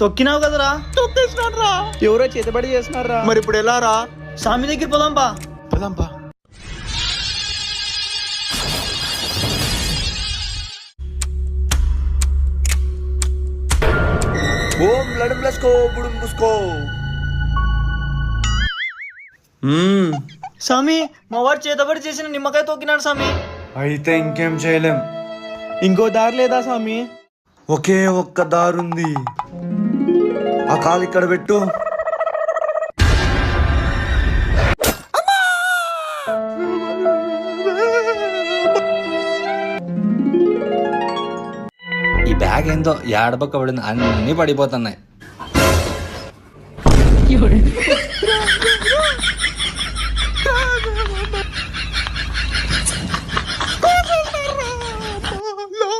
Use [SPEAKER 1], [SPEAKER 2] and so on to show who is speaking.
[SPEAKER 1] తొక్కినావు కదరా?
[SPEAKER 2] తొక్కేసినారా? ఎవరో చేతబడి చేస్తున్నారా? మరి ఇప్పుడు ఎలా రా?
[SPEAKER 1] స్వామి దగ్గర పోదాంపా.
[SPEAKER 2] పదంపా. ఓం లడం లస్కో బుడుం బుస్కో.
[SPEAKER 1] స్వామి మా వాడు చేతబడి చేసిన నిమ్మకాయ తొక్కినాడు స్వామి.
[SPEAKER 3] అయితే ఇంకేం చేయలేం.
[SPEAKER 2] ఇంకో దారి లేదా స్వామి?
[SPEAKER 3] ఒకే ఒక్క దారుంది. ఆ కాలు ఇక్కడ పెట్టు.
[SPEAKER 4] ఈ బ్యాగ్ ఏందో ఏడబక్క పడింది, అన్నీ పడిపోతున్నాయి.